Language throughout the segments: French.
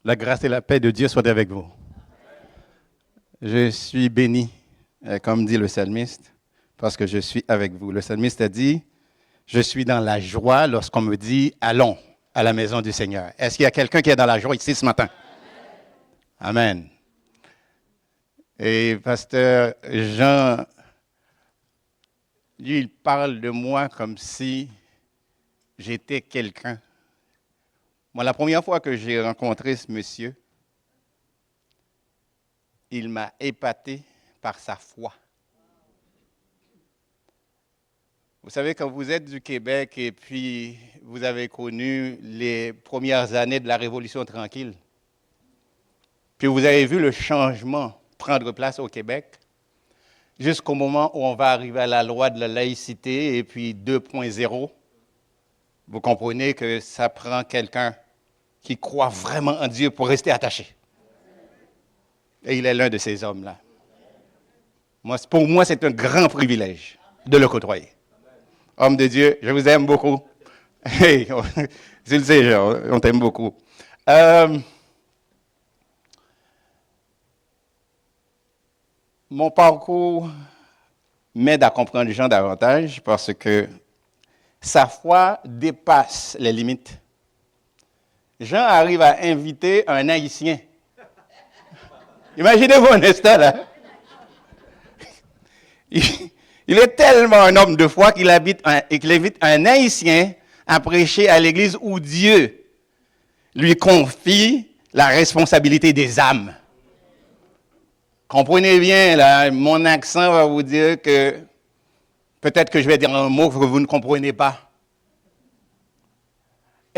La grâce et la paix de Dieu soient avec vous. Je suis béni, comme dit le psalmiste, parce que je suis avec vous. Le psalmiste a dit, je suis dans la joie lorsqu'on me dit, allons à la maison du Seigneur. Est-ce qu'il y a quelqu'un qui est dans la joie ici ce matin? Amen. Et pasteur Jean, lui, il parle de moi comme si j'étais quelqu'un. Moi, la première fois que j'ai rencontré ce monsieur, il m'a épaté par sa foi. Vous savez, quand vous êtes du Québec et puis vous avez connu les premières années de la Révolution tranquille, puis vous avez vu le changement prendre place au Québec, jusqu'au moment où on va arriver à la loi de la laïcité et puis 2.0, vous comprenez que ça prend quelqu'un qui croit vraiment en Dieu pour rester attaché. Et il est l'un de ces hommes-là. Pour moi, c'est un grand privilège de le côtoyer. Homme de Dieu, je vous aime beaucoup. Hey, tu le sais, on t'aime beaucoup. Mon parcours m'aide à comprendre Jean davantage parce que sa foi dépasse les limites. Jean arrive à inviter un Haïtien. Imaginez-vous un instant là. Il est tellement un homme de foi qu'il invite un Haïtien à prêcher à l'église où Dieu lui confie la responsabilité des âmes. Comprenez bien, là, mon accent va vous dire que peut-être que je vais dire un mot que vous ne comprenez pas.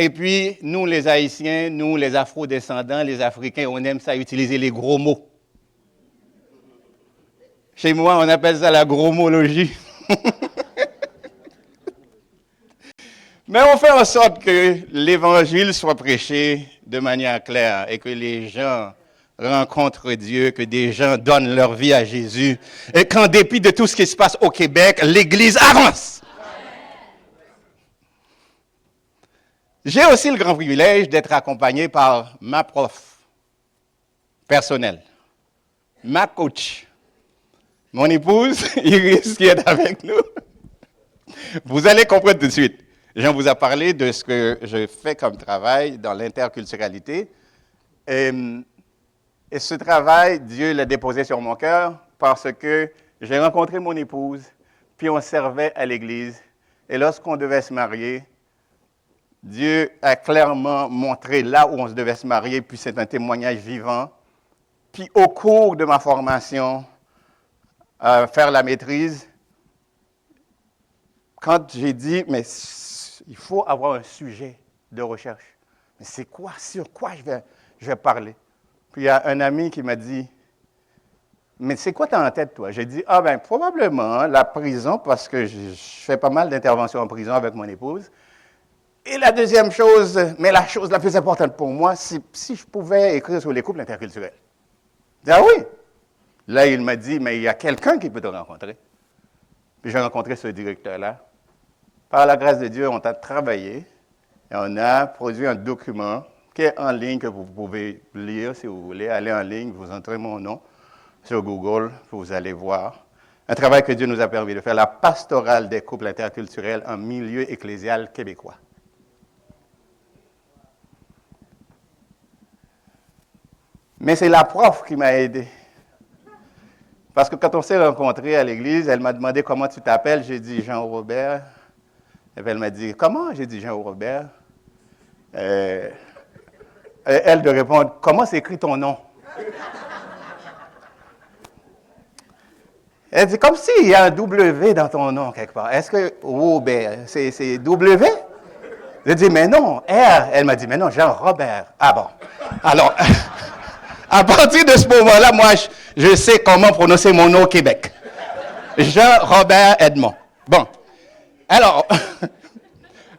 Et puis, nous les Haïtiens, nous les Afro-descendants, les Africains, on aime ça utiliser les gros mots. Chez moi, on appelle ça la gromologie. Mais on fait en sorte que l'évangile soit prêché de manière claire et que les gens rencontrent Dieu, que des gens donnent leur vie à Jésus et qu'en dépit de tout ce qui se passe au Québec, l'Église avance. J'ai aussi le grand privilège d'être accompagné par ma prof personnelle, ma coach. Mon épouse, Iris, qui est avec nous. Vous allez comprendre tout de suite. Jean vous a parlé de ce que je fais comme travail dans l'interculturalité. Et ce travail, Dieu l'a déposé sur mon cœur parce que j'ai rencontré mon épouse, puis on servait à l'église. Et lorsqu'on devait se marier, Dieu a clairement montré là où on se devait se marier, puis c'est un témoignage vivant. Puis au cours de ma formation, faire la maîtrise, quand j'ai dit, mais il faut avoir un sujet de recherche. Mais c'est quoi, sur quoi je vais parler? Puis il y a un ami qui m'a dit, mais c'est quoi tu as en tête, toi? J'ai dit, probablement la prison, parce que je fais pas mal d'interventions en prison avec mon épouse. Et la deuxième chose, mais la chose la plus importante pour moi, c'est si je pouvais écrire sur les couples interculturels. J'ai dit, ah oui? Là, il m'a dit, mais il y a quelqu'un qui peut te rencontrer. Puis j'ai rencontré ce directeur-là. Par la grâce de Dieu, on a travaillé et on a produit un document qui est en ligne, que vous pouvez lire si vous voulez. Allez en ligne, vous entrez mon nom sur Google, vous allez voir. Un travail que Dieu nous a permis de faire, la pastorale des couples interculturels en milieu ecclésial québécois. Mais c'est la prof qui m'a aidé. Parce que quand on s'est rencontrés à l'église, elle m'a demandé comment tu t'appelles. J'ai dit Jean-Robert. Et puis elle m'a dit comment? J'ai dit Jean-Robert. Elle de répondre comment s'écrit ton nom? Elle dit comme s'il y a un W dans ton nom quelque part. Est-ce que Robert, c'est W? J'ai dit mais non, R. Elle m'a dit mais non, Jean-Robert. Ah bon. Alors, à partir de ce moment-là, moi, je sais comment prononcer mon nom au Québec. Jean-Robert Edmond. Bon. Alors,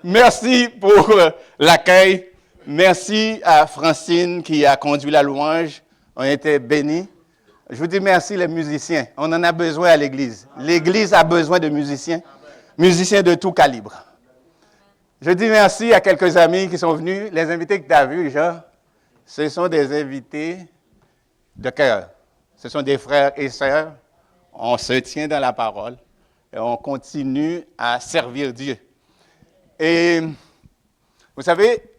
merci pour l'accueil. Merci à Francine qui a conduit la louange. On était bénis. Je vous dis merci les musiciens. On en a besoin à l'Église. L'Église a besoin de musiciens. Musiciens de tout calibre. Je dis merci à quelques amis qui sont venus. Les invités que tu as vus, Jean, Ce sont des invités de cœur. Ce sont des frères et sœurs. On se tient dans la parole et on continue à servir Dieu. Et vous savez,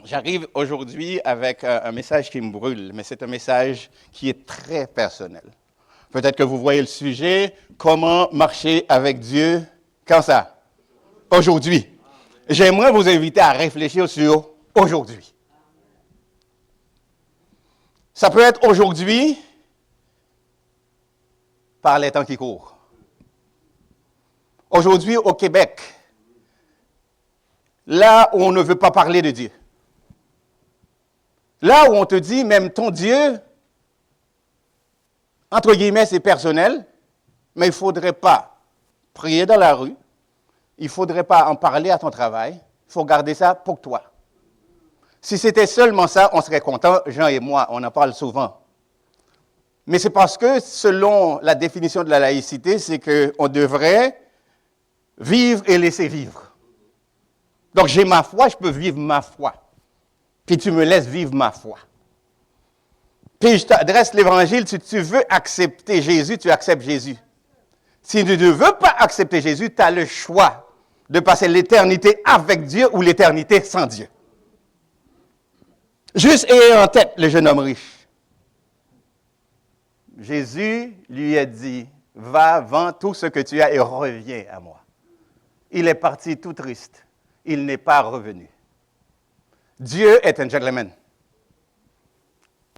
j'arrive aujourd'hui avec un message qui me brûle, mais c'est un message qui est très personnel. Peut-être que vous voyez le sujet, comment marcher avec Dieu, quand ça? Aujourd'hui. J'aimerais vous inviter à réfléchir sur aujourd'hui. Ça peut être aujourd'hui par les temps qui courent. Aujourd'hui au Québec, là où on ne veut pas parler de Dieu. Là où on te dit, même ton Dieu, entre guillemets, c'est personnel, mais il ne faudrait pas prier dans la rue, il ne faudrait pas en parler à ton travail, il faut garder ça pour toi. Si c'était seulement ça, on serait content, Jean et moi, on en parle souvent. Mais c'est parce que, selon la définition de la laïcité, c'est qu'on devrait vivre et laisser vivre. Donc j'ai ma foi, je peux vivre ma foi. Puis tu me laisses vivre ma foi. Puis je t'adresse l'évangile, si tu veux accepter Jésus, tu acceptes Jésus. Si tu ne veux pas accepter Jésus, tu as le choix de passer l'éternité avec Dieu ou l'éternité sans Dieu. Juste ayez en tête le jeune homme riche. Jésus lui a dit, va, vends tout ce que tu as et reviens à moi. Il est parti tout triste. Il n'est pas revenu. Dieu est un gentleman.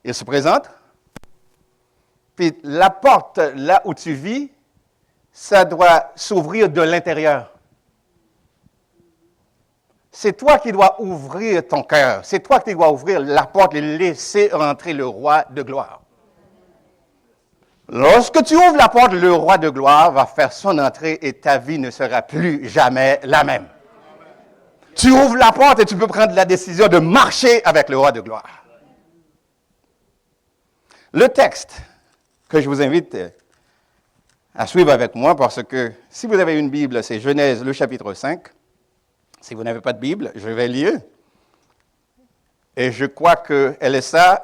Il se présente, puis la porte là où tu vis, ça doit s'ouvrir de l'intérieur. C'est toi qui dois ouvrir ton cœur. C'est toi qui dois ouvrir la porte et laisser entrer le roi de gloire. Lorsque tu ouvres la porte, le roi de gloire va faire son entrée et ta vie ne sera plus jamais la même. Tu ouvres la porte et tu peux prendre la décision de marcher avec le roi de gloire. Le texte que je vous invite à suivre avec moi, parce que si vous avez une Bible, c'est Genèse, le chapitre 5. Si vous n'avez pas de Bible, je vais lire. Et je crois qu'elle est ça.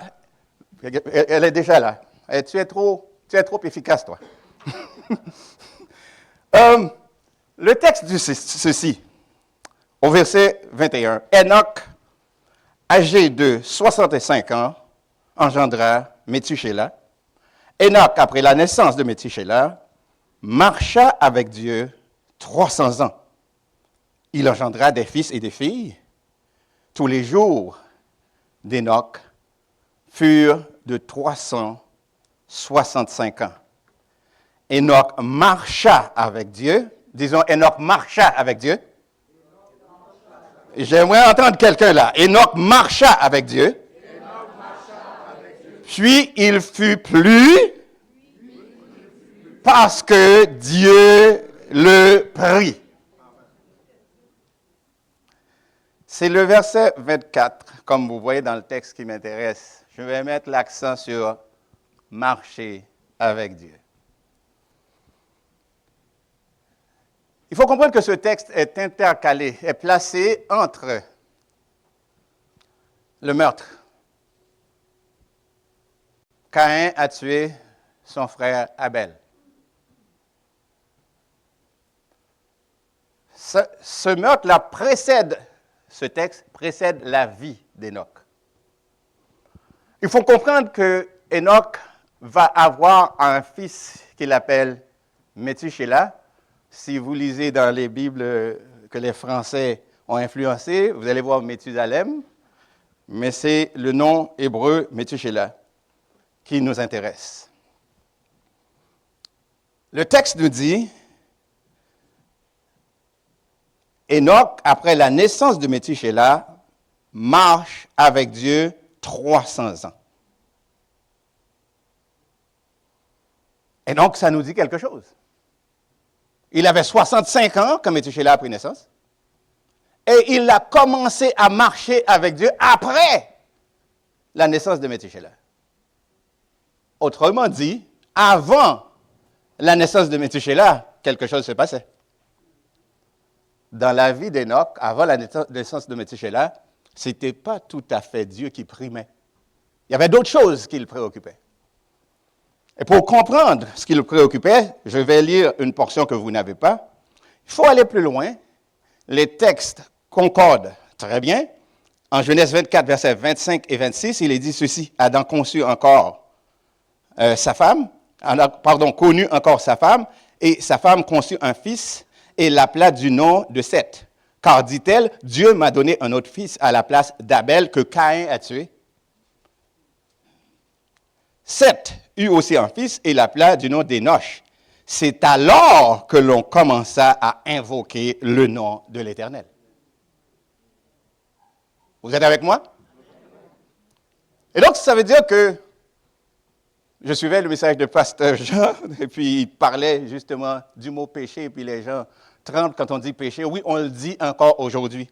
Elle est déjà là. Et tu es trop efficace, toi. Le texte dit ceci, au verset 21. Enoch, âgé de 65 ans, engendra Méthusélah. Enoch, après la naissance de Méthusélah, marcha avec Dieu 300 ans. Il engendra des fils et des filles. Tous les jours d'Enoch furent de 365 ans. Enoch marcha avec Dieu. Disons, Enoch marcha avec Dieu. J'aimerais entendre quelqu'un là. Enoch marcha avec Dieu. Puis il fut plus parce que Dieu le prit. C'est le verset 24, comme vous voyez dans le texte qui m'intéresse. Je vais mettre l'accent sur marcher avec Dieu. Il faut comprendre que ce texte est intercalé, est placé entre le meurtre. Caïn a tué son frère Abel. Ce meurtre-là précède, ce texte précède la vie d'Enoch. Il faut comprendre que Enoch va avoir un fils qu'il appelle Méthusélah. Si vous lisez dans les Bibles que les Français ont influencées, vous allez voir Méthusalem, mais c'est le nom hébreu Méthusélah qui nous intéresse. Le texte nous dit, Enoch, après la naissance de Méthusélah, marche avec Dieu 300 ans. Et donc, ça nous dit quelque chose. Il avait 65 ans quand Méthusélah a pris naissance. Et il a commencé à marcher avec Dieu après la naissance de Méthusélah. Autrement dit, avant la naissance de Méthusélah, quelque chose se passait. Dans la vie d'Enoch, avant la naissance de Méthusélah, ce n'était pas tout à fait Dieu qui primait. Il y avait d'autres choses qui le préoccupaient. Et pour comprendre ce qui le préoccupait, je vais lire une portion que vous n'avez pas. Il faut aller plus loin. Les textes concordent très bien. En Genèse 24, versets 25 et 26, il est dit ceci. Adam conçut encore sa femme, connut encore sa femme, et sa femme conçut un fils et l'appela du nom de Seth. Car, dit-elle, Dieu m'a donné un autre fils à la place d'Abel que Caïn a tué. Seth eut aussi un fils et l'appela du nom d'Énoch. C'est alors que l'on commença à invoquer le nom de l'Éternel. Vous êtes avec moi? Et donc, ça veut dire que je suivais le message de Pasteur Jean, et puis il parlait justement du mot péché, et puis les gens tremblent quand on dit péché. Oui, on le dit encore aujourd'hui.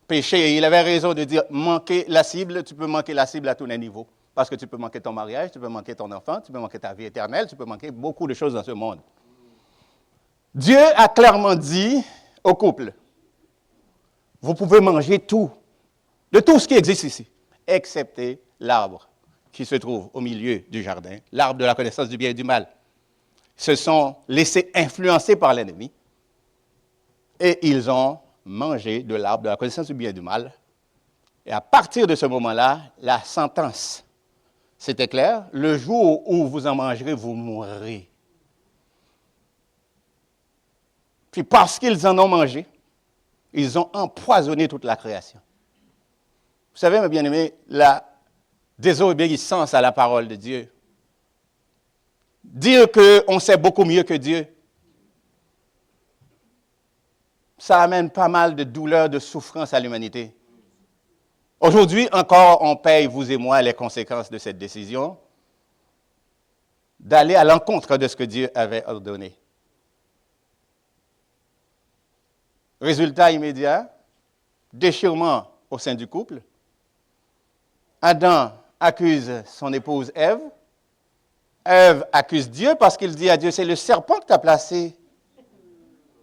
Péché, et il avait raison de dire manquer la cible, tu peux manquer la cible à tous les niveaux. Parce que tu peux manquer ton mariage, tu peux manquer ton enfant, tu peux manquer ta vie éternelle, tu peux manquer beaucoup de choses dans ce monde. Dieu a clairement dit au couple, vous pouvez manger tout, de tout ce qui existe ici, excepté l'arbre qui se trouve au milieu du jardin, l'arbre de la connaissance du bien et du mal. Ils se sont laissés influencer par l'ennemi et ils ont mangé de l'arbre de la connaissance du bien et du mal. Et à partir de ce moment-là, la sentence, c'était clair, le jour où vous en mangerez, vous mourrez. Puis parce qu'ils en ont mangé, ils ont empoisonné toute la création. Vous savez, mes bien-aimés, la désobéissance à la parole de Dieu, dire qu'on sait beaucoup mieux que Dieu, ça amène pas mal de douleurs, de souffrances à l'humanité. Aujourd'hui encore, on paye, vous et moi, les conséquences de cette décision d'aller à l'encontre de ce que Dieu avait ordonné. Résultat immédiat, déchirement au sein du couple. Adam accuse son épouse Ève. Ève accuse Dieu parce qu'il dit à Dieu, c'est le serpent que tu as placé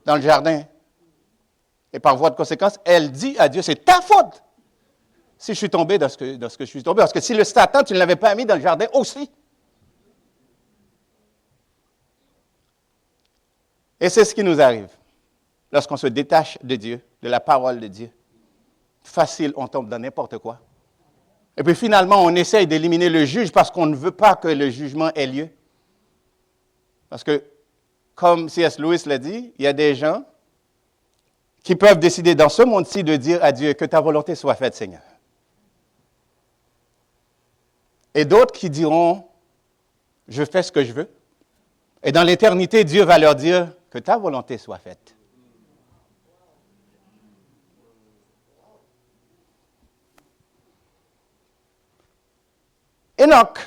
dans le jardin. Et par voie de conséquence, elle dit à Dieu, c'est ta faute si je suis tombé dans ce que je suis tombé. Parce que si le Satan, tu ne l'avais pas mis dans le jardin aussi. Et c'est ce qui nous arrive lorsqu'on se détache de Dieu, de la parole de Dieu. Facile, on tombe dans n'importe quoi. Et puis finalement, on essaye d'éliminer le juge parce qu'on ne veut pas que le jugement ait lieu. Parce que, comme C.S. Lewis l'a dit, il y a des gens qui peuvent décider dans ce monde-ci de dire à Dieu que ta volonté soit faite, Seigneur. Et d'autres qui diront, je fais ce que je veux. Et dans l'éternité, Dieu va leur dire que ta volonté soit faite. Enoch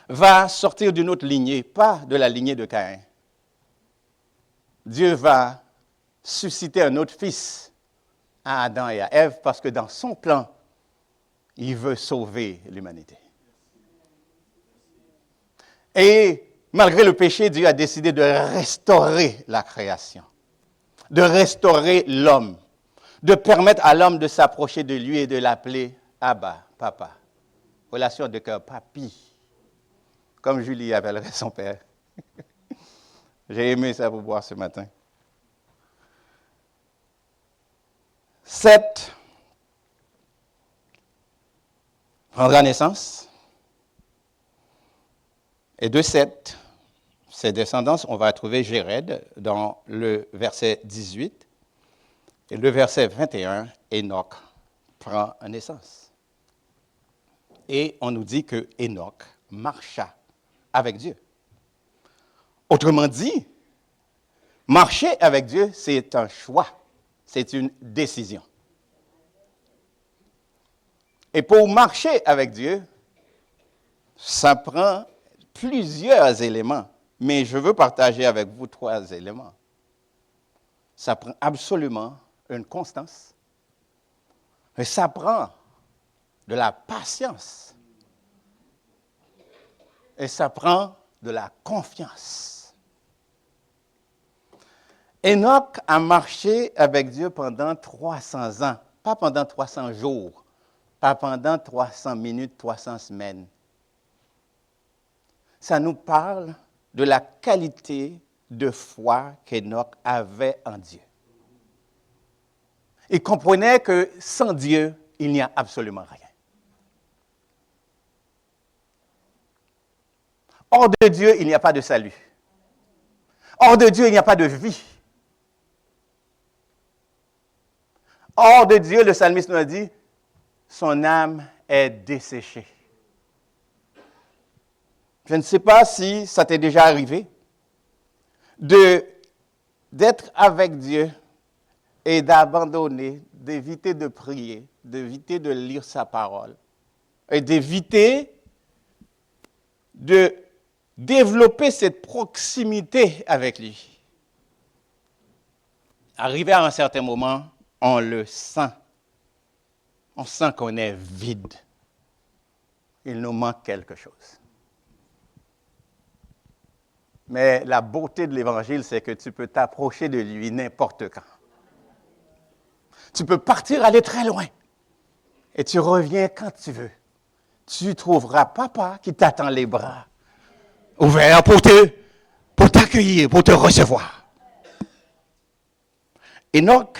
va sortir d'une autre lignée, pas de la lignée de Caïn. Dieu va susciter un autre fils à Adam et à Ève parce que dans son plan, il veut sauver l'humanité. Et malgré le péché, Dieu a décidé de restaurer la création, de restaurer l'homme, de permettre à l'homme de s'approcher de lui et de l'appeler Abba, Papa. Relation de cœur, papi, comme Julie appellerait son père. J'ai aimé ça vous voir ce matin. Seth prendra naissance. Et de Seth, ses descendants, on va trouver Jéred dans le verset 18. Et le verset 21, Enoch prend naissance. Et on nous dit que Enoch marcha avec Dieu. Autrement dit, marcher avec Dieu, c'est un choix, c'est une décision. Et pour marcher avec Dieu, ça prend plusieurs éléments, mais je veux partager avec vous 3 éléments. Ça prend absolument une constance, mais ça prend de la patience et ça prend de la confiance. Enoch a marché avec Dieu pendant 300 ans, pas pendant 300 jours, pas pendant 300 minutes, 300 semaines. Ça nous parle de la qualité de foi qu'Enoch avait en Dieu. Il comprenait que sans Dieu, il n'y a absolument rien. Hors de Dieu, il n'y a pas de salut. Hors de Dieu, il n'y a pas de vie. Hors de Dieu, le psalmiste nous a dit, son âme est desséchée. Je ne sais pas si ça t'est déjà arrivé d'être avec Dieu et d'abandonner, d'éviter de prier, d'éviter de lire sa parole et d'éviter de développer cette proximité avec lui. Arrivé à un certain moment, on le sent. On sent qu'on est vide. Il nous manque quelque chose. Mais la beauté de l'Évangile, c'est que tu peux t'approcher de lui n'importe quand. Tu peux partir, aller très loin. Et tu reviens quand tu veux. Tu trouveras papa qui t'attend les bras ouverts pour t'accueillir, pour te recevoir. Enoch,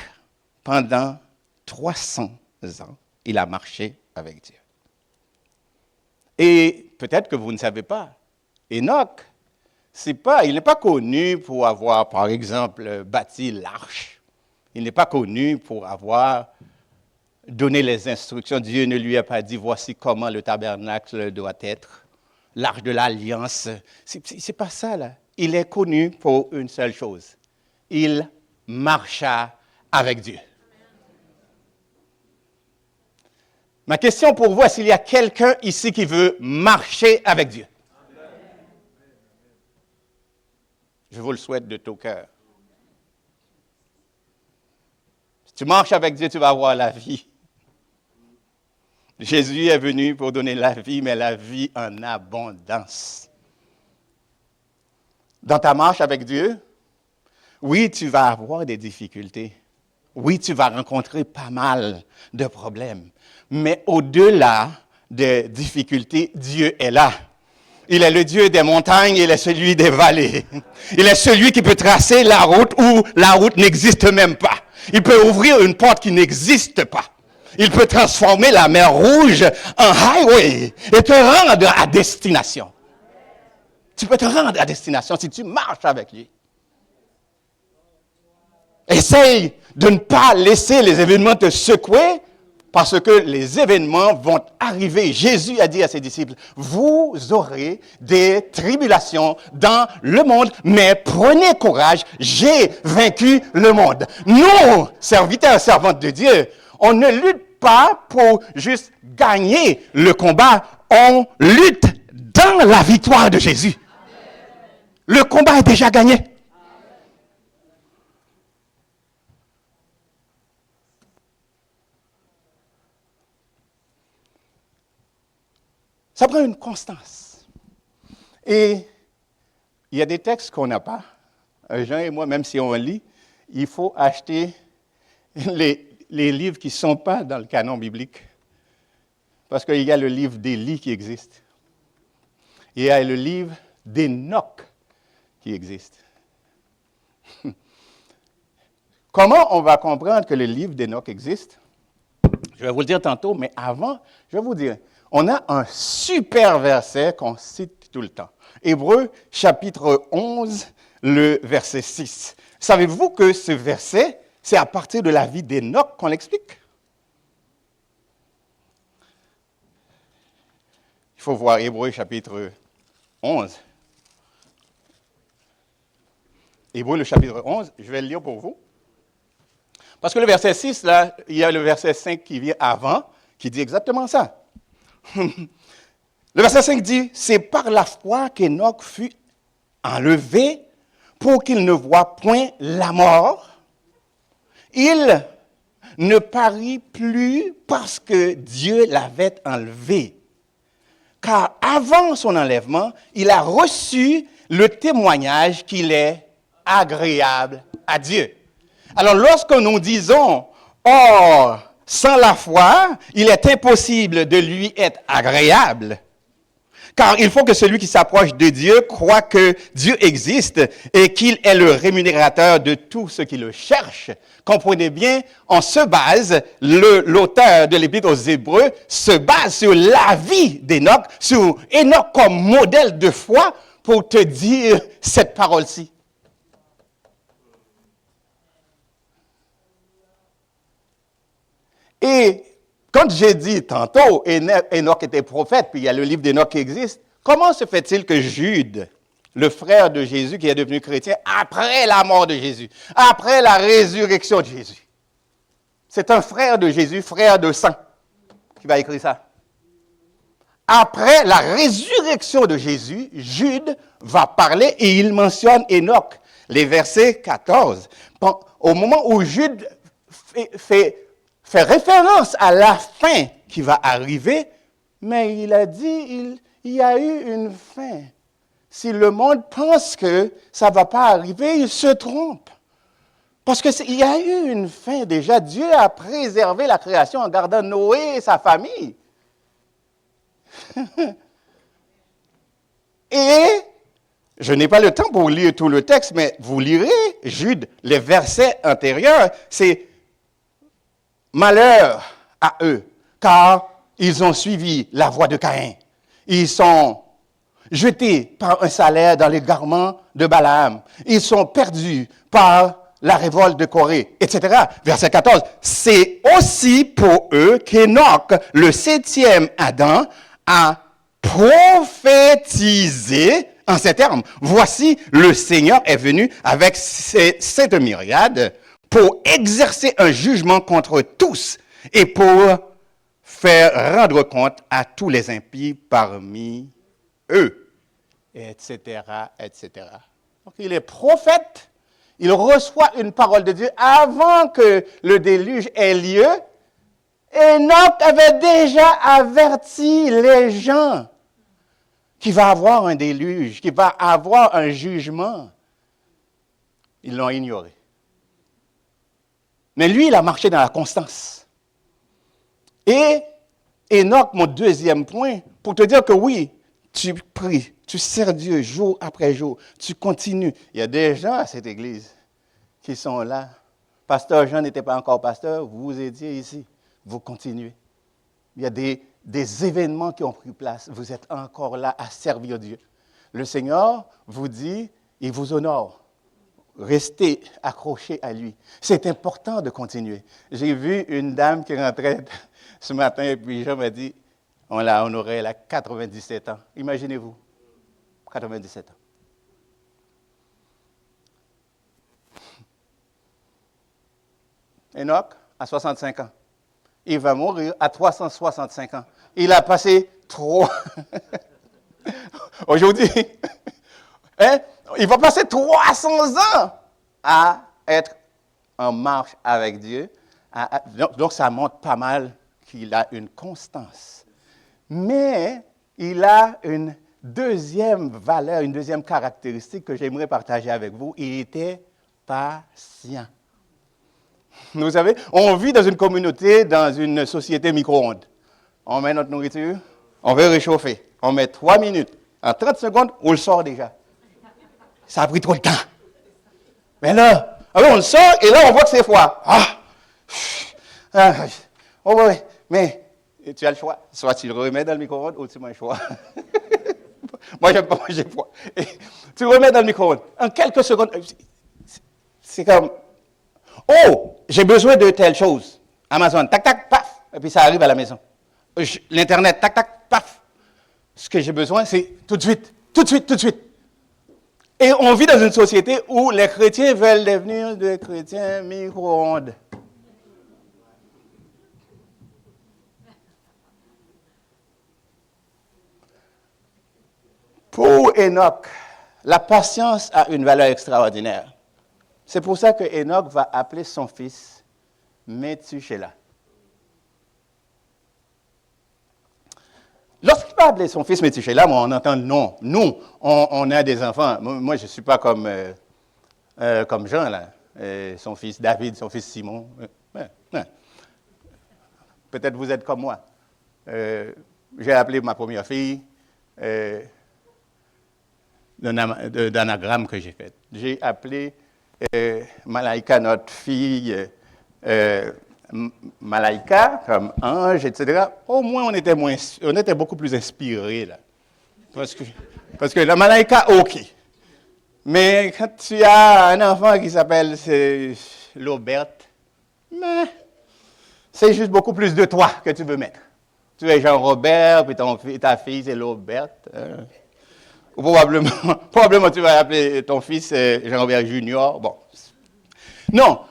pendant 300 ans, il a marché avec Dieu. Et peut-être que vous ne savez pas, Enoch, il n'est pas connu pour avoir, par exemple, bâti l'arche. Il n'est pas connu pour avoir donné les instructions. Dieu ne lui a pas dit, voici comment le tabernacle doit être, l'arche de l'alliance. C'est pas ça, là. Il est connu pour une seule chose. Il marcha avec Dieu. Ma question pour vous, est-ce qu'il y a quelqu'un ici qui veut marcher avec Dieu? Je vous le souhaite de tout cœur. Si tu marches avec Dieu, tu vas avoir la vie. Jésus est venu pour donner la vie, mais la vie en abondance. Dans ta marche avec Dieu, oui, tu vas avoir des difficultés. Oui, tu vas rencontrer pas mal de problèmes. Mais au-delà des difficultés, Dieu est là. Il est le Dieu des montagnes, il est celui des vallées. Il est celui qui peut tracer la route où la route n'existe même pas. Il peut ouvrir une porte qui n'existe pas. Il peut transformer la mer Rouge en highway et te rendre à destination. Tu peux te rendre à destination si tu marches avec lui. Essaye de ne pas laisser les événements te secouer parce que les événements vont arriver. Jésus a dit à ses disciples, vous aurez des tribulations dans le monde, mais prenez courage, j'ai vaincu le monde. Nous, serviteurs et servantes de Dieu, on ne lutte pas pour juste gagner le combat, on lutte dans la victoire de Jésus. Le combat est déjà gagné. Ça prend une constance. Et il y a des textes qu'on n'a pas. Jean et moi, même si on lit, il faut acheter les livres qui ne sont pas dans le canon biblique. Parce qu'il y a le livre d'Élie qui existe. Il y a le livre d'Enoch qui existe. Comment on va comprendre que le livre d'Enoch existe? Je vais vous le dire tantôt, mais avant, je vais vous dire, on a un super verset qu'on cite tout le temps. Hébreux, chapitre 11, le verset 6. Savez-vous que ce verset, c'est à partir de la vie d'Enoch qu'on l'explique? Il faut voir Hébreux, chapitre 11. Hébreux, le chapitre 11, je vais le lire pour vous. Parce que le verset 6, là, il y a le verset 5 qui vient avant, qui dit exactement ça. Le verset 5 dit, c'est par la foi qu'Enoch fut enlevé pour qu'il ne voie point la mort. Il ne parut plus parce que Dieu l'avait enlevé. Car avant son enlèvement, il a reçu le témoignage qu'il est agréable à Dieu. Alors lorsque nous disons, oh, Sans la foi, il est impossible de lui être agréable. Car il faut que celui qui s'approche de Dieu croit que Dieu existe et qu'il est le rémunérateur de tout ce qui le cherche. Comprenez bien, on se base, l'auteur de l'Épître aux Hébreux se base sur la vie d'Enoch, sur Enoch comme modèle de foi pour te dire cette parole-ci. Et quand j'ai dit tantôt, Enoch était prophète, puis il y a le livre d'Enoch qui existe, comment se fait-il que Jude, le frère de Jésus qui est devenu chrétien après la mort de Jésus, après la résurrection de Jésus, c'est un frère de Jésus, frère de sang, qui va écrire ça. Après la résurrection de Jésus, Jude va parler et il mentionne Enoch, les versets 14. Au moment où Jude fait référence à la fin qui va arriver, mais il a dit, il y a eu une fin. Si le monde pense que ça ne va pas arriver, il se trompe. Parce qu'il y a eu une fin déjà. Dieu a préservé la création en gardant Noé et sa famille. Et je n'ai pas le temps pour lire tout le texte, mais vous lirez, Jude, les versets antérieurs, c'est malheur à eux, car ils ont suivi la voie de Caïn. Ils sont jetés par un salaire dans les garments de Balaam. Ils sont perdus par la révolte de Corée, etc. Verset 14. C'est aussi pour eux qu'Enoch, le 7e Adam, a prophétisé en ces termes. Voici, le Seigneur est venu avec cette myriade pour exercer un jugement contre tous et pour faire rendre compte à tous les impies parmi eux, etc., etc. Donc, il est prophète, il reçoit une parole de Dieu avant que le déluge ait lieu. Enoch avait déjà averti les gens qu'il va avoir un déluge, qu'il va avoir un jugement. Ils l'ont ignoré. Mais lui, il a marché dans la constance. Et Enoch, mon deuxième point, pour te dire que oui, tu pries, tu sers Dieu jour après jour, tu continues. Il y a des gens à cette église qui sont là. Pasteur Jean n'était pas encore pasteur, vous étiez ici, vous continuez. Il y a des événements qui ont pris place, vous êtes encore là à servir Dieu. Le Seigneur vous dit, il vous honore. Restez accrochés à lui. C'est important de continuer. J'ai vu une dame qui rentrait ce matin et puis Jean m'a dit, on l'a honorée, elle a 97 ans. Imaginez-vous, 97 ans. Enoch a 65 ans. Il va mourir à 365 ans. Il a passé Aujourd'hui, il va passer 300 ans à être en marche avec Dieu. Donc, ça montre pas mal qu'il a une constance. Mais il a une deuxième valeur, une deuxième caractéristique que j'aimerais partager avec vous. Il était patient. Vous savez, on vit dans une communauté, dans une société micro-ondes. On met notre nourriture, on veut réchauffer. On met 3 minutes. En 30 secondes, on le sort déjà. Ça a pris trop de temps. Mais là, on le sort et là, on voit que c'est froid. Oh oui, mais tu as le choix. Soit tu le remets dans le micro-ondes ou tu manges froid. Moi, j'aime pas manger froid. Et tu le remets dans le micro-ondes. En quelques secondes, c'est comme, oh, j'ai besoin de telle chose. Amazon, tac, tac, paf. Et puis ça arrive à la maison. L'Internet, tac, tac, paf. Ce que j'ai besoin, c'est tout de suite, tout de suite, tout de suite. Et on vit dans une société où les chrétiens veulent devenir des chrétiens micro-ondes. Pour Enoch, la patience a une valeur extraordinaire. C'est pour ça que Enoch va appeler son fils Méthusélah. Lorsqu'il va appeler son fils Méthusélah, on entend le nom. Nous, on a des enfants. Moi, je ne suis pas comme Jean, là. Son fils David, son fils Simon. Peut-être vous êtes comme moi. J'ai appelé ma première fille d'un anagramme que j'ai fait. J'ai appelé Malaïka, notre fille, Malaïka, comme ange, etc. Au moins, on était beaucoup plus inspirés, là. Parce que la Malaïka, OK. Mais quand tu as un enfant qui s'appelle Lobert, mais c'est juste beaucoup plus de toi que tu veux mettre. Tu es Jean-Robert, puis ta fille, c'est Lobert. Ou probablement, tu vas appeler ton fils Jean-Robert Junior. Bon. Non.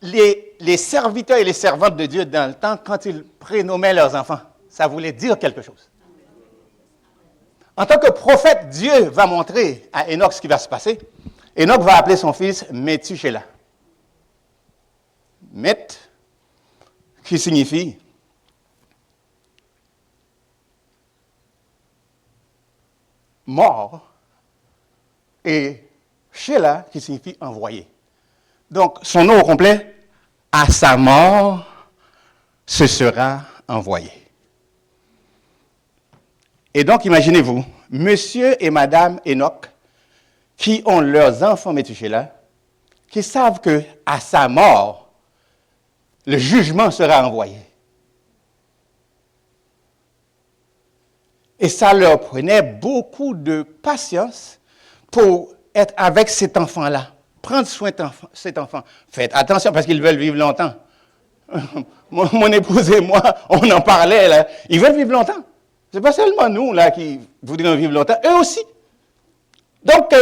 Les serviteurs et les servantes de Dieu, dans le temps, quand ils prénommaient leurs enfants, ça voulait dire quelque chose. En tant que prophète, Dieu va montrer à Enoch ce qui va se passer. Enoch va appeler son fils Métusélah. Met, qui signifie mort, et Shelah, qui signifie envoyé. Donc, son nom au complet, à sa mort, ce sera envoyé. Et donc, imaginez-vous, monsieur et madame Enoch, qui ont leurs enfants Métusélah, qui savent qu'à sa mort, le jugement sera envoyé. Et ça leur prenait beaucoup de patience pour être avec cet enfant-là, prendre soin de cet enfant. Faites attention parce qu'ils veulent vivre longtemps. Mon épouse et moi, on en parlait, là. Ils veulent vivre longtemps. Ce n'est pas seulement nous là, qui voudrions vivre longtemps, eux aussi. Donc,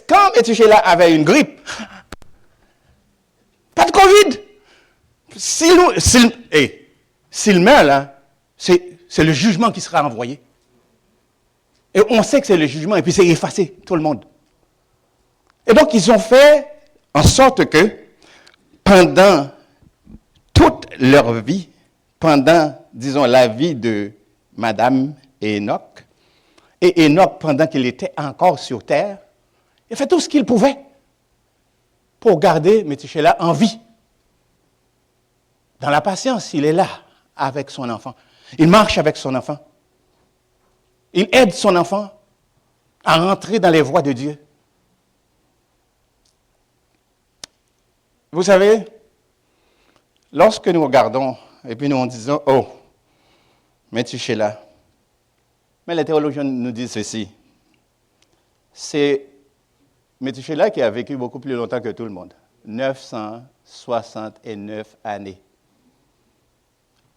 quand Métusélah avait une grippe, pas de COVID. S'il meurt, là, c'est le jugement qui sera envoyé. Et on sait que c'est le jugement, et puis c'est effacé, tout le monde. Et donc, ils ont fait en sorte que, pendant toute leur vie, pendant, disons, la vie de Madame Enoch, et Enoch, pendant qu'il était encore sur terre, il a fait tout ce qu'il pouvait pour garder Métusélah en vie. Dans la patience, il est là avec son enfant. Il marche avec son enfant. Il aide son enfant à rentrer dans les voies de Dieu. Vous savez, lorsque nous regardons et puis nous disons, oh, Métusélah, mais les théologiens nous disent ceci, c'est Métusélah qui a vécu beaucoup plus longtemps que tout le monde, 969 années.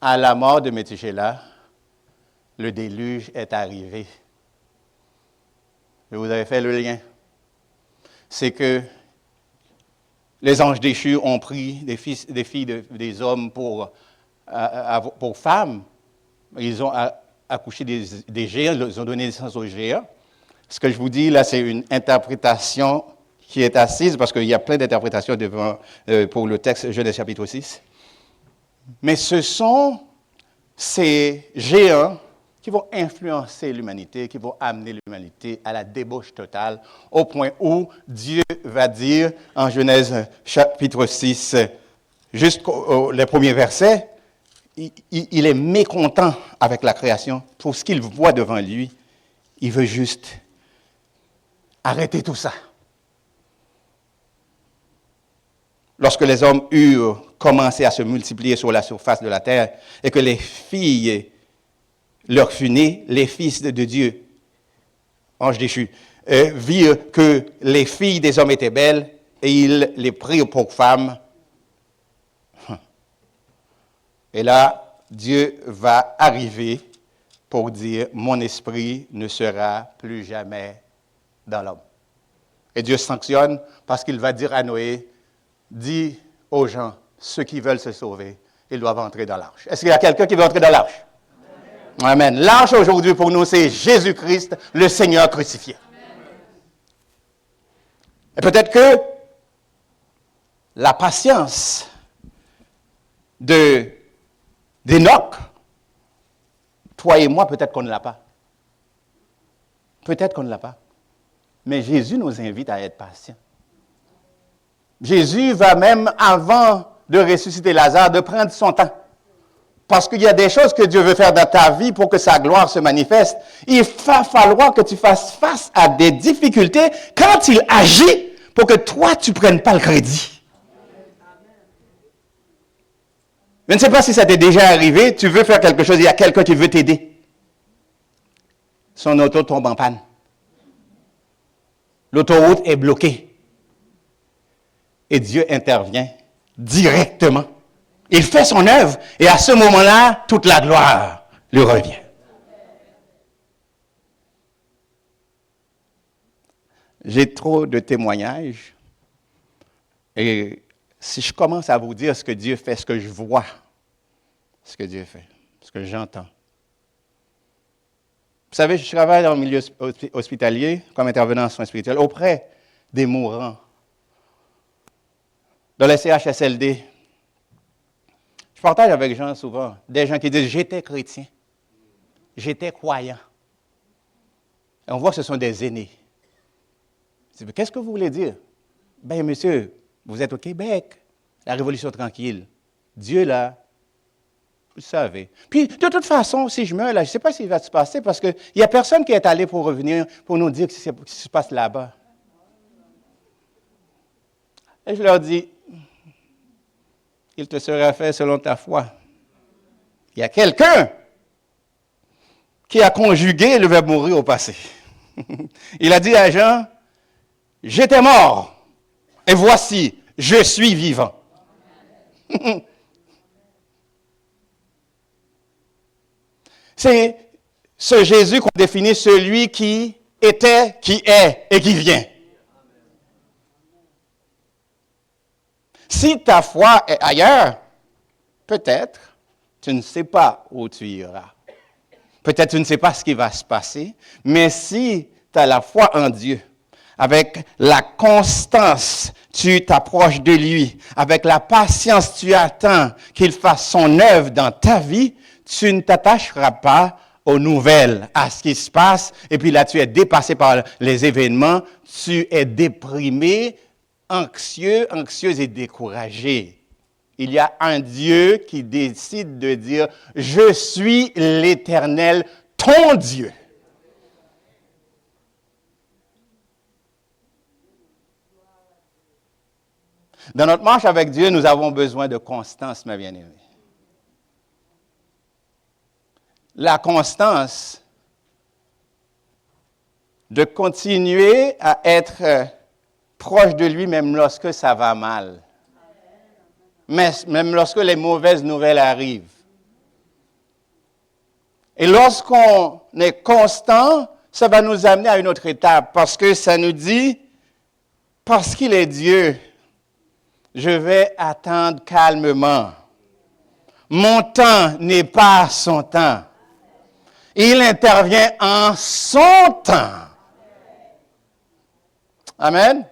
À la mort de Métusélah, le déluge est arrivé. Et vous avez fait le lien. C'est que les anges déchus ont pris des filles des hommes pour femmes. Ils ont accouché des géants, ils ont donné naissance aux géants. Ce que je vous dis là, c'est une interprétation qui est assise, parce qu'il y a plein d'interprétations pour le texte Genèse chapitre 6. Mais ce sont ces géants qui vont influencer l'humanité, qui vont amener l'humanité à la débauche totale, au point où Dieu va dire, en Genèse chapitre 6, jusqu'au les premiers versets, il est mécontent avec la création pour ce qu'il voit devant lui. Il veut juste arrêter tout ça. Lorsque les hommes eurent commencé à se multiplier sur la surface de la terre et que les filles leur furent nées, les fils de Dieu, anges déchus, virent que les filles des hommes étaient belles et ils les prirent pour femmes. Et là, Dieu va arriver pour dire, mon esprit ne sera plus jamais dans l'homme. Et Dieu sanctionne parce qu'il va dire à Noé, dis aux gens, ceux qui veulent se sauver, ils doivent entrer dans l'arche. Est-ce qu'il y a quelqu'un qui veut entrer dans l'arche? Amen. L'arche aujourd'hui pour nous, c'est Jésus-Christ, le Seigneur crucifié. Et peut-être que la patience d'Enoch, toi et moi, peut-être qu'on ne l'a pas. Peut-être qu'on ne l'a pas. Mais Jésus nous invite à être patients. Jésus va même, avant de ressusciter Lazare, de prendre son temps Parce qu'il y a des choses que Dieu veut faire dans ta vie pour que sa gloire se manifeste. Il va falloir que tu fasses face à des difficultés quand il agit pour que toi, tu ne prennes pas le crédit. Je ne sais pas si ça t'est déjà arrivé, tu veux faire quelque chose, il y a quelqu'un qui veut t'aider. Son auto tombe en panne. L'autoroute est bloquée. Et Dieu intervient directement. Il fait son œuvre et à ce moment-là, toute la gloire lui revient. J'ai trop de témoignages et si je commence à vous dire ce que Dieu fait, ce que je vois, ce que Dieu fait, ce que j'entends. Vous savez, je travaille dans le milieu hospitalier comme intervenant en soins spirituels auprès des mourants. Dans les CHSLD, je partage avec les gens souvent, des gens qui disent « j'étais chrétien, j'étais croyant ». Et on voit que ce sont des aînés. Je dis, qu'est-ce que vous voulez dire? Ben monsieur, vous êtes au Québec, la Révolution tranquille. Dieu là, vous savez. Puis de toute façon, si je meurs là, je ne sais pas ce qui va se passer parce qu'il n'y a personne qui est allé pour revenir, pour nous dire ce qui se passe là-bas. Et je leur dis, il te sera fait selon ta foi. Il y a quelqu'un qui a conjugué le verbe mourir au passé. Il a dit à Jean, j'étais mort, et voici, je suis vivant. C'est ce Jésus qu'on définit, celui qui était, qui est et qui vient. Si ta foi est ailleurs, peut-être tu ne sais pas où tu iras. Peut-être tu ne sais pas ce qui va se passer, mais si tu as la foi en Dieu, avec la constance, tu t'approches de lui, avec la patience, tu attends qu'il fasse son œuvre dans ta vie, tu ne t'attacheras pas aux nouvelles, à ce qui se passe, et puis là tu es dépassé par les événements, tu es déprimé, anxieux, anxieuse et découragé. Il y a un Dieu qui décide de dire « Je suis l'Éternel, ton Dieu ». Dans notre marche avec Dieu, nous avons besoin de constance, ma bien-aimée. La constance de continuer à être proche de lui même lorsque ça va mal. Même lorsque les mauvaises nouvelles arrivent. Et lorsqu'on est constant, ça va nous amener à une autre étape parce que ça nous dit, parce qu'il est Dieu, je vais attendre calmement. Mon temps n'est pas son temps. Il intervient en son temps. Amen.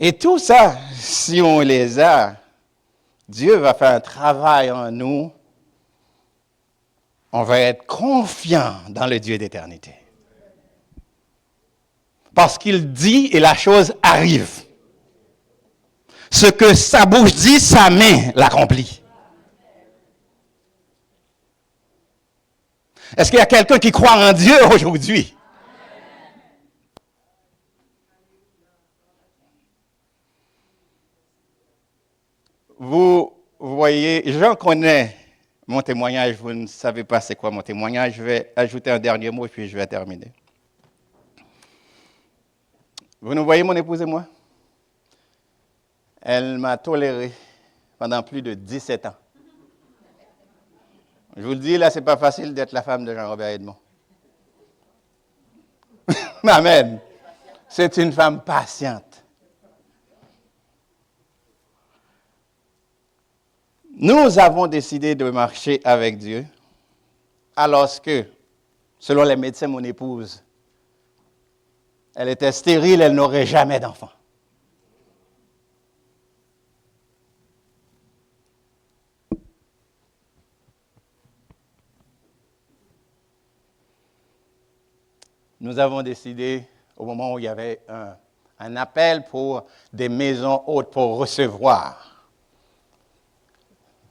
Et tout ça, si on les a, Dieu va faire un travail en nous. On va être confiant dans le Dieu d'éternité. Parce qu'il dit et la chose arrive. Ce que sa bouche dit, sa main l'accomplit. Est-ce qu'il y a quelqu'un qui croit en Dieu aujourd'hui? Vous voyez, j'en connais mon témoignage, vous ne savez pas c'est quoi mon témoignage. Je vais ajouter un dernier mot et puis je vais terminer. Vous nous voyez, mon épouse et moi? Elle m'a toléré pendant plus de 17 ans. Je vous le dis, là, c'est pas facile d'être la femme de Jean-Robert Edmond. Amen. C'est une femme patiente. Nous avons décidé de marcher avec Dieu alors que, selon les médecins, mon épouse, elle était stérile, elle n'aurait jamais d'enfant. Nous avons décidé, au moment où il y avait un appel pour des maisons hautes pour recevoir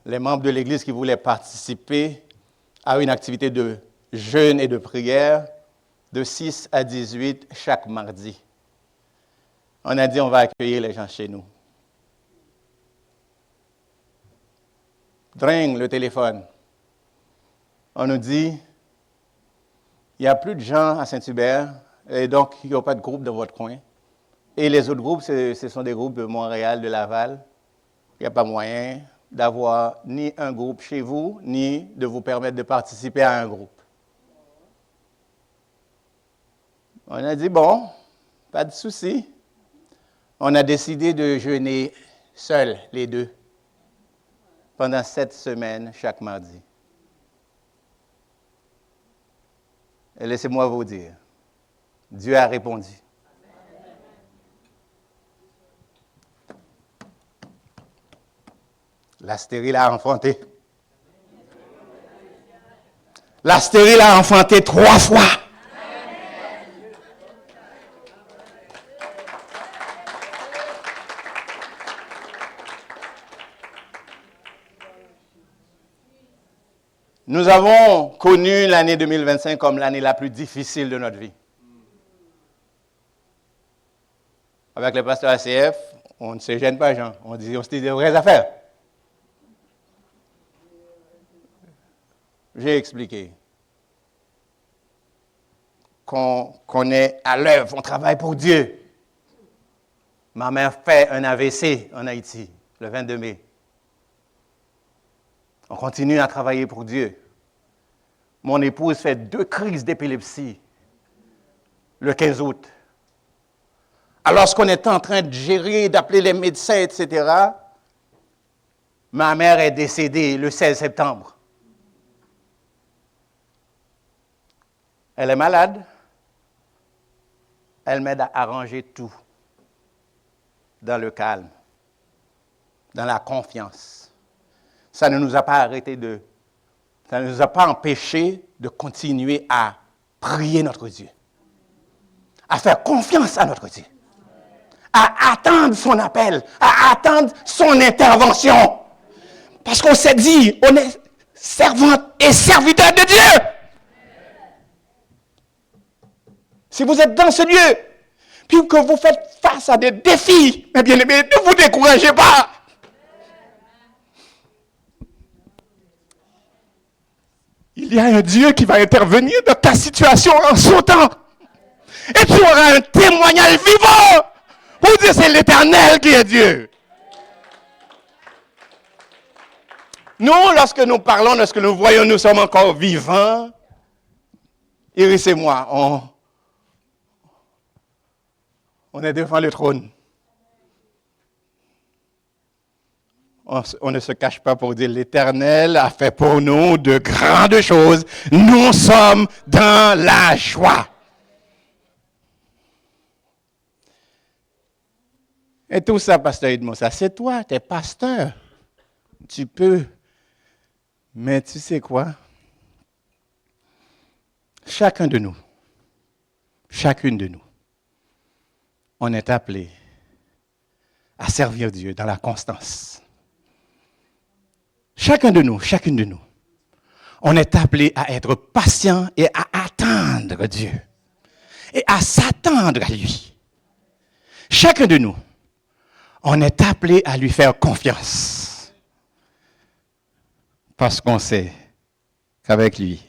les membres de l'Église qui voulaient participer à une activité de jeûne et de prière de 6 à 18 chaque mardi. On a dit on va accueillir les gens chez nous. Dring, le téléphone. On nous dit, il n'y a plus de gens à Saint-Hubert, et donc il n'y a pas de groupe dans votre coin. Et les autres groupes, ce sont des groupes de Montréal, de Laval. Il n'y a pas moyen d'avoir ni un groupe chez vous, ni de vous permettre de participer à un groupe. On a dit, bon, pas de souci. On a décidé de jeûner seuls, les deux, pendant 7 semaines, chaque mardi. Et laissez-moi vous dire, Dieu a répondu. La stérile a enfanté. La stérile a enfanté 3 fois. Nous avons connu l'année 2025 comme l'année la plus difficile de notre vie. Avec les pasteurs ACF, on ne se gêne pas, Jean. On se dit des vraies affaires. J'ai expliqué qu'on est à l'œuvre, on travaille pour Dieu. Ma mère fait un AVC en Haïti, le 22 mai. On continue à travailler pour Dieu. Mon épouse fait 2 crises d'épilepsie le 15 août. Alors qu'on est en train de gérer, d'appeler les médecins, etc., ma mère est décédée le 16 septembre. Elle est malade. Elle m'aide à arranger tout dans le calme, dans la confiance. Ça ne nous a pas ça ne nous a pas empêchés de continuer à prier notre Dieu, à faire confiance à notre Dieu, à attendre son appel, à attendre son intervention. Parce qu'on s'est dit, on est servante et serviteur de Dieu. Si vous êtes dans ce lieu, puis que vous faites face à des défis, mes bien-aimés, ne vous découragez pas. Il y a un Dieu qui va intervenir dans ta situation en son temps. Et tu auras un témoignage vivant pour dire c'est l'Éternel qui est Dieu. Nous, lorsque nous parlons, lorsque nous voyons, nous sommes encore vivants. Iris et moi, on est devant le trône. On ne se cache pas pour dire l'Éternel a fait pour nous de grandes choses. Nous sommes dans la joie. Et tout ça, pasteur Edmond, ça c'est toi, tu es pasteur. Tu peux. Mais tu sais quoi? Chacun de nous, chacune de nous, on est appelé à servir Dieu dans la constance. Chacun de nous, chacune de nous, on est appelé à être patient et à attendre Dieu et à s'attendre à lui. Chacun de nous, on est appelé à lui faire confiance parce qu'on sait qu'avec lui,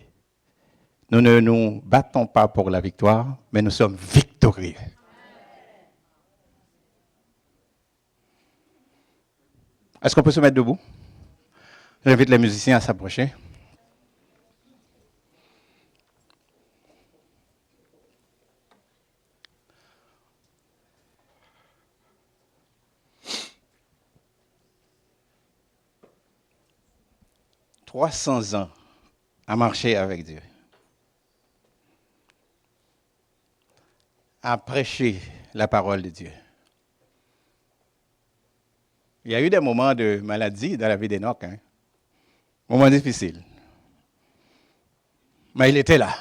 nous ne nous battons pas pour la victoire, mais nous sommes victorieux. Est-ce qu'on peut se mettre debout? J'invite les musiciens à s'approcher. « 300 ans à marcher avec Dieu, à prêcher la parole de Dieu. Il y a eu des moments de maladie dans la vie d'Enoch, moments difficiles. Mais il était là.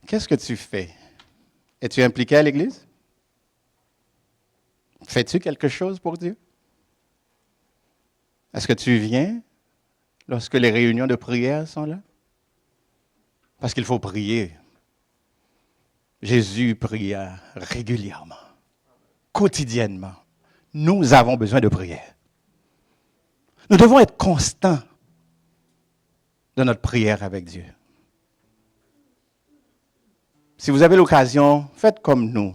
Qu'est-ce que tu fais? Es-tu impliqué à l'Église? Fais-tu quelque chose pour Dieu? Est-ce que tu viens lorsque les réunions de prière sont là? Parce qu'il faut prier. Jésus pria régulièrement, quotidiennement. Nous avons besoin de prière. Nous devons être constants dans notre prière avec Dieu. Si vous avez l'occasion, faites comme nous,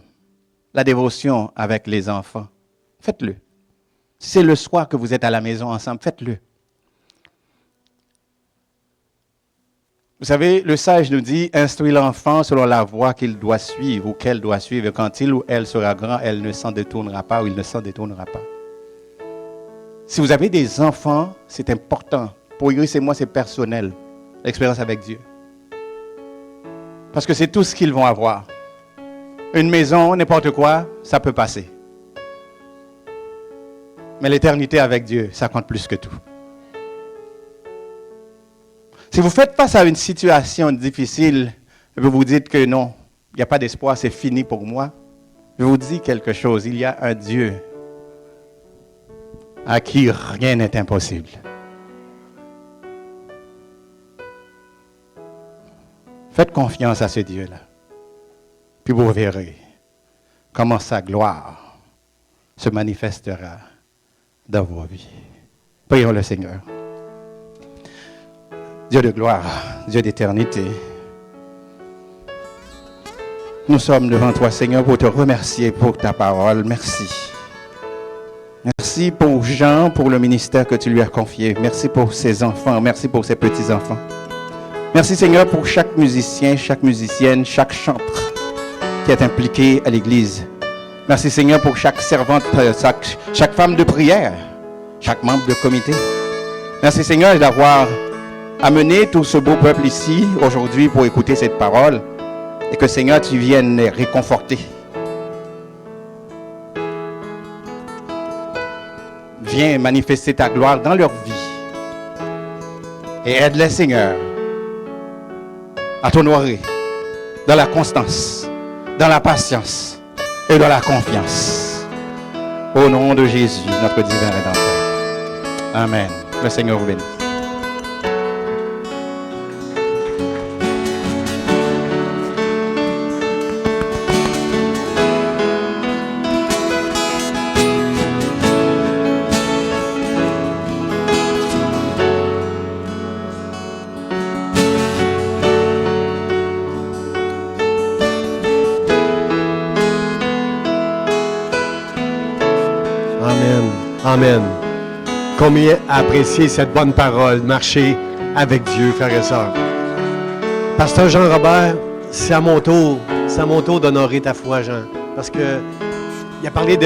la dévotion avec les enfants. Faites-le. Si c'est le soir que vous êtes à la maison ensemble, faites-le. Vous savez, le sage nous dit, instruis l'enfant selon la voie qu'il doit suivre ou qu'elle doit suivre. Et quand il ou elle sera grand, elle ne s'en détournera pas ou il ne s'en détournera pas. Si vous avez des enfants, c'est important. Pour Iris et moi, c'est personnel, l'expérience avec Dieu. Parce que c'est tout ce qu'ils vont avoir. Une maison, n'importe quoi, ça peut passer. Mais l'éternité avec Dieu, ça compte plus que tout. Si vous faites face à une situation difficile, et vous vous dites que non, il n'y a pas d'espoir, c'est fini pour moi, je vous dis quelque chose, il y a un Dieu à qui rien n'est impossible. Faites confiance à ce Dieu-là. Puis vous verrez comment sa gloire se manifestera dans vos vies. Prions le Seigneur. Dieu de gloire, Dieu d'éternité, nous sommes devant toi, Seigneur, pour te remercier pour ta parole. Merci. Merci pour Jean, pour le ministère que tu lui as confié. Merci pour ses enfants. Merci pour ses petits-enfants. Merci, Seigneur, pour chaque musicien, chaque musicienne, chaque chantre qui est impliqué à l'Église. Merci, Seigneur, pour chaque servante, chaque femme de prière, chaque membre de comité. Merci, Seigneur, d'avoir amené tout ce beau peuple ici, aujourd'hui, pour écouter cette parole. Et que, Seigneur, tu viennes les réconforter. Viens manifester ta gloire dans leur vie. Et aide-les, Seigneur, à t'honorer dans la constance, dans la patience et dans la confiance. Au nom de Jésus, notre divin Rédempteur. Amen. Le Seigneur vous bénisse. Amen. Combien apprécier cette bonne parole, marcher avec Dieu, frères et sœurs. Pasteur Jean-Robert, c'est à mon tour d'honorer ta foi, Jean. Parce que il a parlé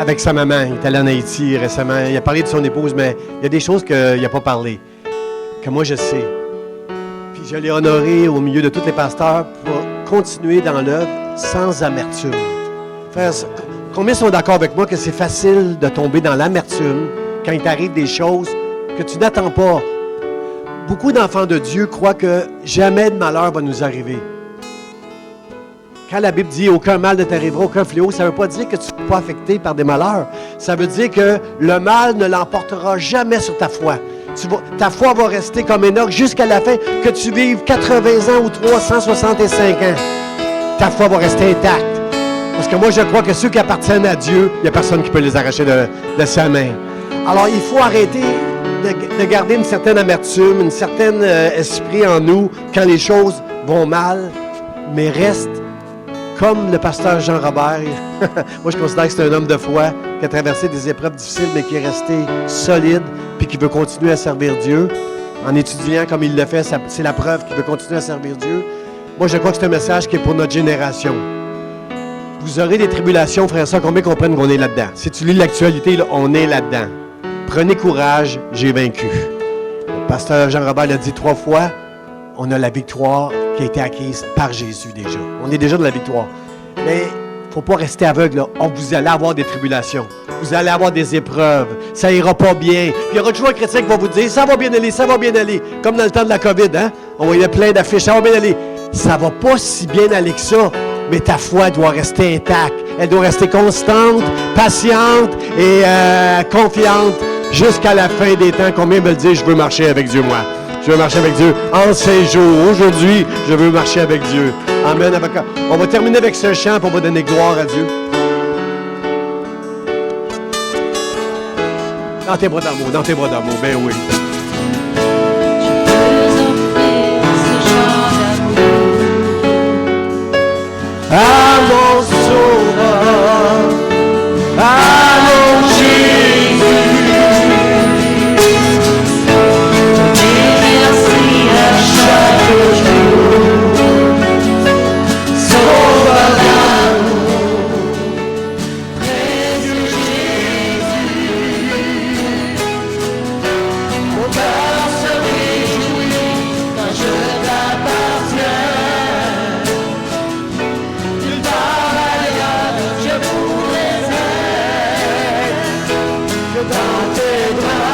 avec sa maman, il est allé en Haïti récemment, il a parlé de son épouse, mais il y a des choses qu'il n'a pas parlé, que moi je sais. Puis je l'ai honoré au milieu de tous les pasteurs pour continuer dans l'œuvre sans amertume. Frères, combien sont d'accord avec moi que c'est facile de tomber dans l'amertume quand il t'arrive des choses que tu n'attends pas? Beaucoup d'enfants de Dieu croient que jamais de malheur va nous arriver. Quand la Bible dit « aucun mal ne t'arrivera, aucun fléau », ça ne veut pas dire que tu ne seras pas affecté par des malheurs. Ça veut dire que le mal ne l'emportera jamais sur ta foi. Ta foi va rester comme Enoch jusqu'à la fin, que tu vives 80 ans ou 365 ans. Ta foi va rester intacte. Parce que moi, je crois que ceux qui appartiennent à Dieu, il n'y a personne qui peut les arracher de sa main. Alors, il faut arrêter de garder une certaine amertume, un certain esprit en nous quand les choses vont mal, mais reste comme le pasteur Jean-Robert. Moi, je considère que c'est un homme de foi qui a traversé des épreuves difficiles, mais qui est resté solide puis qui veut continuer à servir Dieu. En étudiant comme il le fait, c'est la preuve qu'il veut continuer à servir Dieu. Moi, je crois que c'est un message qui est pour notre génération. Vous aurez des tribulations, frères et sœurs, combien comprennent qu'on est là-dedans? Si tu lis l'actualité, là, on est là-dedans. Prenez courage, j'ai vaincu. Le pasteur Jean-Robert l'a dit 3 fois, on a la victoire qui a été acquise par Jésus déjà. On est déjà dans la victoire. Mais il ne faut pas rester aveugle. Là. Oh, vous allez avoir des tribulations. Vous allez avoir des épreuves. Ça ira pas bien. Puis il y aura toujours un chrétien qui va vous dire, ça va bien aller, ça va bien aller. Comme dans le temps de la COVID, hein? On voyait plein d'affiches, ça va bien aller. Ça va pas si bien aller que ça. Mais ta foi doit rester intacte. Elle doit rester constante, patiente et confiante. jusqu'à la fin des temps. Combien veulent dire, je veux marcher avec Dieu, moi? Je veux marcher avec Dieu en ces jours. Aujourd'hui, je veux marcher avec Dieu. Amen. On va terminer avec ce chant, puis on va donner gloire à Dieu. Dans tes bras d'amour, dans tes bras d'amour, ben oui. À mon sauveur, à mon Jésus, merci à chaque jour, sauveur d'amour, précieux Jésus, mon cœur se réjouit quand je t'appartiens. Dans tes bras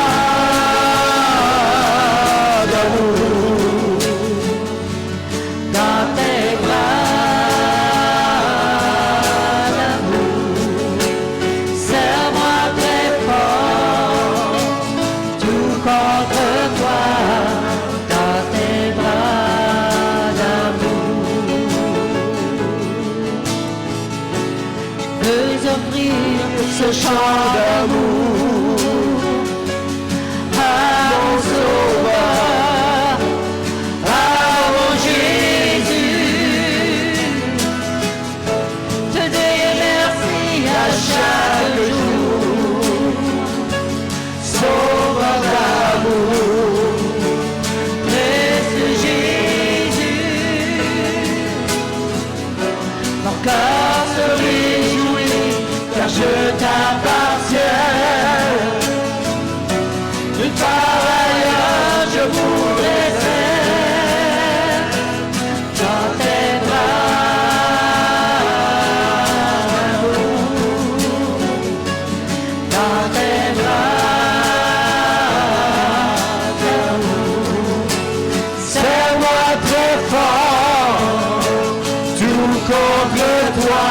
d'amour, dans tes bras d'amour, serre-moi très fort, tout contre toi, dans tes bras d'amour. Je veux offrir ce chant d'amour à mon sauveur, à mon Jésus, te dire merci à chaque jour, sauveur d'amour, précieux Jésus, mon cœur se réjouit car je t'appartiens. Nulle part ailleurs je voudrais être dans tes bras d'amour, dans tes bras d'amour. Serre-moi très fort, tout contre toi.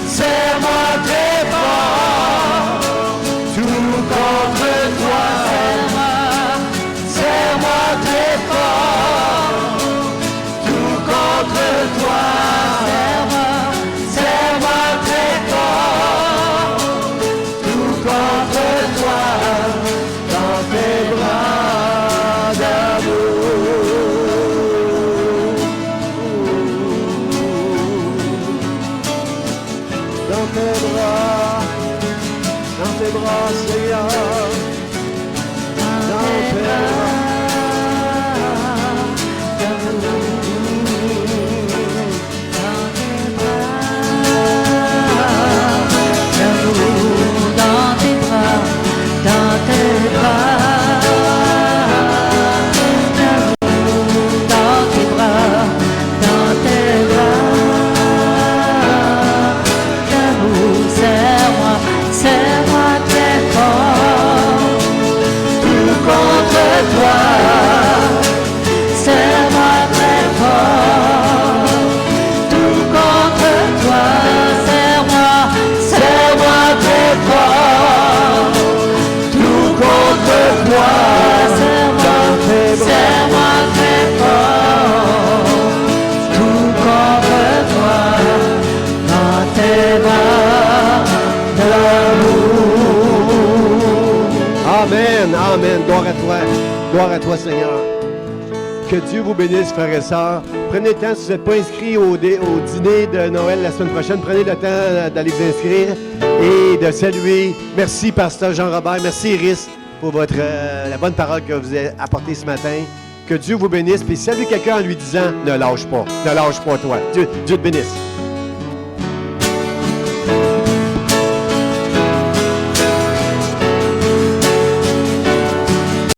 Serre-moi très fort, tout contre toi. Serre-moi très fort, tout contre toi. Serre-moi très fort, tout contre toi. Dans tes bras d'amour. Dans tes bras, Seigneur, dans tes bras d'amour, dans tes bras, dans tes bras. Amen. Gloire à toi. Gloire à toi, Seigneur. Que Dieu vous bénisse, frères et sœurs. Prenez le temps, si vous n'êtes pas inscrits au dîner de Noël la semaine prochaine, prenez le temps d'aller vous inscrire et de saluer. Merci, Pasteur Jean-Robert. Merci, Iris, pour la bonne parole que vous avez apportée ce matin. Que Dieu vous bénisse. Puis salue quelqu'un en lui disant, ne lâche pas. Ne lâche pas, toi. Dieu te bénisse.